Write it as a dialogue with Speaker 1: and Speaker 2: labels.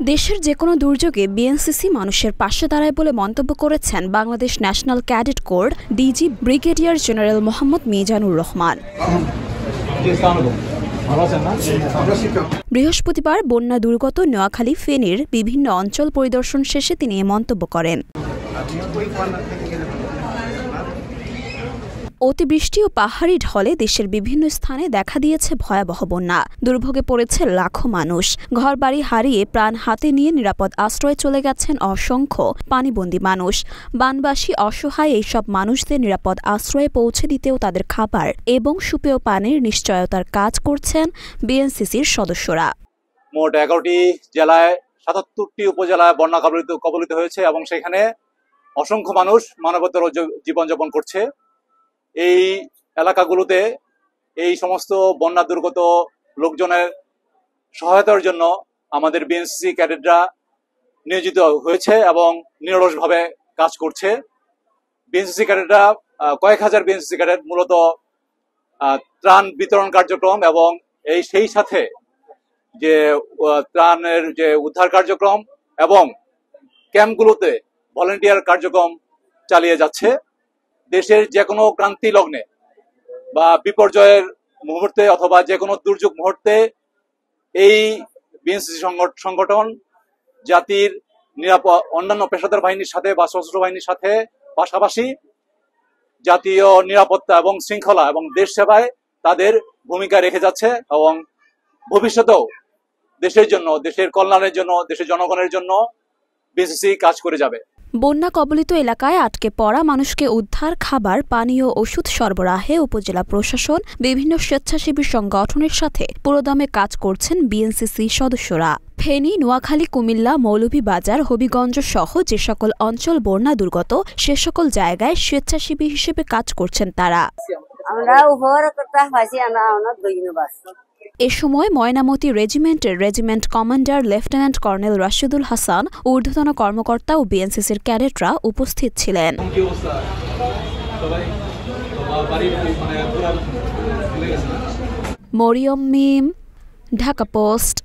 Speaker 1: দেশের যে কোনো দুর্যোগে বিএনসিসি মানুষের পাশে দাঁড়ায় বলে মন্তব্য করেছেন Bangladesh national cadet corps DG brigadier general Mohammad Mizanur Rahman. বৃহস্পতিবার বন্যা দুর্গত নোয়াখালী ফেনীর বিভিন্ন অঞ্চল পরিদর্শন শেষে তিনি এ মন্তব্য করেন। অতিবৃষ্টি ও পাহাড়ি ঢলে দেশের বিভিন্ন স্থানে দেখা দিয়েছে ভয়াবহ বন্যা। দুর্ভোগে পড়েছে লাখো মানুষ। ঘরবাড়ি হারিয়ে প্রাণ হাতে নিয়ে নিরাপদ আশ্রয়ে চলে গেছেন অসংখ্য পানিবন্দী মানুষ। বানবাসী অসহায় এইসব মানুষদের নিরাপদ আশ্রয়ে পৌঁছে দিতেও তাদের খাবার এবং সুপেয় পানির নিশ্চয়তার কাজ করছেন বিএনসিসির সদস্যরা।
Speaker 2: মোট 11টি জেলায় 77টি উপজেলায় বন্যা কবলিত হয়েছে এবং সেখানে অসংখ্য মানুষ মানবতর জীবনযাপন করছে। এই এলাকাগুলোতে এই সমস্ত বন্যা দুর্গত লোকজনের সহায়তার জন্য আমাদের বিএনসিসি ক্যাডেটরা নিয়োজিত হয়েছে এবং নিরলসভাবে কাজ করছে। বিএনসিসি ক্যাডেটরা কয়েক হাজার বিএনসিসি ক্যাডেট মূলত ত্রাণ বিতরণ কার্যক্রম এবং সেই সাথে যে ত্রাণের যে উদ্ধার কার্যক্রম এবং ক্যাম্পগুলোতে ভলেন্টিয়ার কার্যক্রম চালিয়ে যাচ্ছে। দেশের যে কোনো ক্রান্তি লগ্নে বা বিপর্যয়ের মুহূর্তে অথবা যে কোনো দুর্যোগ মুহূর্তে এই বিএনসিসি সংগঠন জাতির অন্যান্য পেশাদার বাহিনীর সাথে বা সশস্ত্র বাহিনীর সাথে পাশাপাশি জাতীয় নিরাপত্তা এবং শৃঙ্খলা এবং দেশ সেবায় তাদের ভূমিকা রেখে যাচ্ছে এবং ভবিষ্যতেও দেশের জন্য, দেশের কল্যাণের জন্য, দেশের জনগণের জন্য বিএনসিসি কাজ করে যাবে।
Speaker 1: বন্যা কবলিত এলাকায় আটকে পড়া মানুষকে উদ্ধার, খাবার, পানি ও ওষুধ সরবরাহে উপজেলা প্রশাসন বিভিন্ন স্বেচ্ছাসেবী সংগঠনের সাথে পুরোদমে কাজ করছেন বিএনসিসি সদস্যরা। ফেনী, নোয়াখালী, কুমিল্লা, মৌলভীবাজার, হবিগঞ্জ সহ যে সকল অঞ্চল বন্যা দুর্গত সে সকল জায়গায় স্বেচ্ছাসেবী হিসেবে কাজ করছেন তারা। এ সময় ময়নামতি রেজিমেন্টের regiment commander lieutenant colonel Rashidul Hasan, ঊর্ধ্বতন কর্মকর্তা ও বিএনসিসির ক্যাডেটরা উপস্থিত ছিলেন। মরিয়ম মিম, ঢাকা পোস্ট।